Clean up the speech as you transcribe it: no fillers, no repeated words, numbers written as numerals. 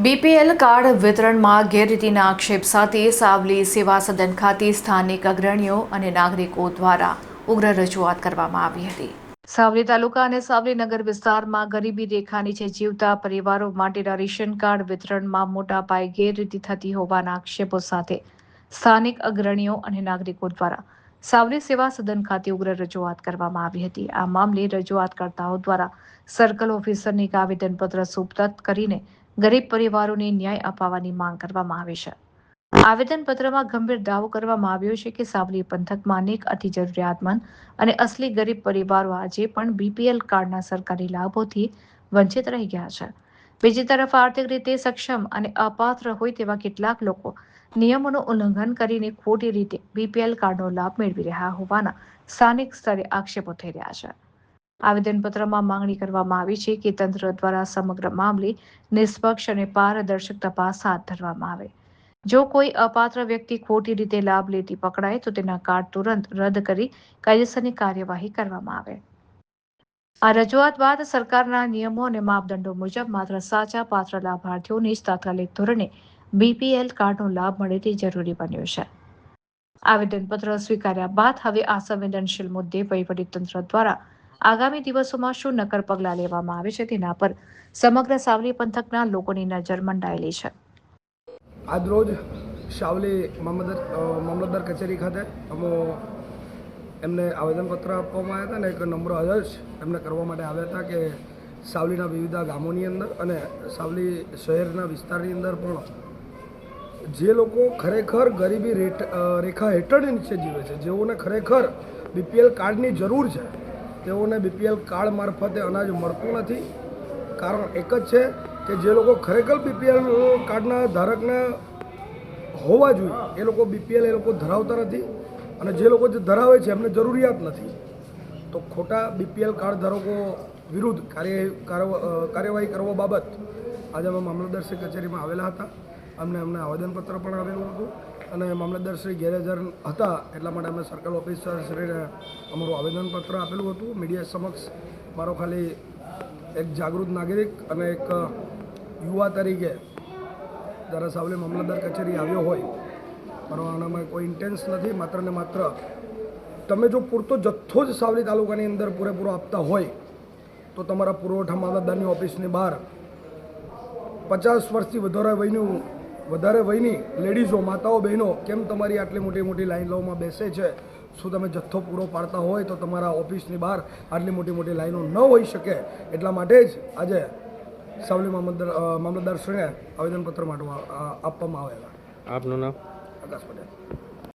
BPL card વિતરણમાં ગેરરીતિના આક્ષેપ સાથે સાવલી સેવા સદન ખાતે સ્થાનિક અગ્રણીઓ અને નાગરિકો દ્વારા ઉગ્ર રજૂઆત કરવામાં આવી હતી। સાવલી તાલુકા અને સાવલી નગર વિસ્તારમાં ગરીબી રેખા નીચે જીવતા પરિવારો માટેના રેશન કાર્ડ વિતરણમાં મોટા પાયે ગેરરીતિ થતી હોવાના આક્ષેપો સાથે સ્થાનિક અગ્રણીઓ અને નાગરિકો દ્વારા સાવલી સેવા સદન ખાતે ઉગ્ર રજૂઆત કરવામાં આવી હતી। આ મામલે રજૂઆતકર્તાઓ દ્વારા સર્કલ ઓફિસરને એક આવેદનપત્ર સુપ્રત કરીને ગરીબ પરિવારોને ન્યાય અપાવવાની માંગ કરવામાં આવી છે। આવેદનપત્રમાં ગંભીર દાવો કરવામાં આવ્યો છે કે સાવલી પંથકમાં અનેક અતિ જરૂરિયાતમંદ અને અસલી ગરીબ પરિવારો આજે પણ બીપીએલ કાર્ડના સરકારી લાભોથી વંચિત રહી ગયા છે। બીજી તરફ આર્થિક રીતે સક્ષમ અને અપાત્ર હોય તેવા કેટલાક લોકો નિયમોનું ઉલ્લંઘન કરીને ખોટી રીતે બીપીએલ કાર્ડનો લાભ મેળવી રહ્યા હોવાના સ્થાનિક સ્તરે આક્ષેપો થઈ રહ્યા છે। આવેદનપત્રમાં માંગણી કરવામાં આવી છે કે તંત્ર દ્વારા સમગ્ર મામલે નિષ્પક્ષ અને પારદર્શક તપાસ હાથ ધરવામાં આવે। જો કોઈ અપાત્ર વ્યક્તિ ખોટી રીતે લાભ લેતી પકડાય તો તેના કાર્ડ તુરંત રદ કરી કાયદેસરની કાર્યવાહી કરવામાં આવે। આ રજૂઆત બાદ સરકારના નિયમો અને માપદંડો મુજબ માત્ર સાચા પાત્ર લાભાર્થીઓને જ તાત્કાલિક ધોરણે બીપીએલ કાર્ડનો લાભ મળે તે જરૂરી બન્યું છે। આવેદનપત્ર સ્વીકાર્યા બાદ હવે આ સંવેદનશીલ મુદ્દે વહીવટીતંત્ર દ્વારા આગામી દિવસોમાં શું નક્કર પગલાં લેવામાં આવે છે તેના પર સમગ્ર સાવલી પંથકના લોકોની નજર મંડાયેલી છે। આજરોજ સાવલી મામલતદાર કચેરી ખાતે એમને આવેદનપત્ર આપવામાં આવ્યા હતા અને એક નમ્ર અરજ એમને કરવા માટે આવ્યા હતા કે સાવલીના વિવિધ ગામોની અંદર અને સાવલી શહેરના વિસ્તારની અંદર પણ જે લોકો ખરેખર ગરીબી રેખા હેઠળ નીચે જીવે છે, જેઓને ખરેખર બીપીએલ કાર્ડની જરૂર છે, તેઓને બીપીએલ કાર્ડ મારફતે અનાજ મળતું નથી। કારણ એક જ છે કે જે લોકો ખરેખર બીપીએલ કાર્ડના ધારકને હોવા જોઈએ એ લોકો બીપીએલ ધરાવતા નથી અને જે લોકો જે ધરાવે છે એમને જરૂરિયાત નથી। તો ખોટા બીપીએલ કાર્ડ ધારકો વિરુદ્ધ કાર્યવાહી કરવા બાબત આજે અમે મામલતદારશ્રી કચેરીમાં આવેલા હતા। અમને આવેદનપત્ર પણ આવેલું હતું અને મામલતદારશ્રી ગેરહાજર હતા એટલા માટે અમે સર્કલ ઓફિસરશ્રીને અમારું આવેદનપત્ર આપેલું હતું। મીડિયા સમક્ષ મારો ખાલી એક જાગૃત નાગરિક અને એક યુવા તરીકે જ્યારે સાવલી મામલતદાર કચેરી આવ્યો હોય, મારો આનામાં કોઈ ઇન્ટેન્સ નથી। માત્ર ને માત્ર તમે જો પૂરતો જથ્થો જ સાવલી તાલુકાની અંદર પૂરેપૂરો આપતા હોય તો તમારા પુરવઠા મામલતદારની ઓફિસની બહાર 50 વર્ષથી વધારે વયની લેડીઝો, માતાઓ, બહેનો કેમ તમારી આટલી મોટી લાઈનોમાં બેસે છે? શું તમે જથ્થો પૂરો પાડતા હોય તો તમારા ઓફિસની બહાર આટલી મોટી લાઈનો ન હોઈ શકે? એટલા માટે જ આજે સાવલી મામલતદારશ્રીને આવેદનપત્ર માટે આપવામાં આવેલા। આપનું નામ? આકાશ પટેલ।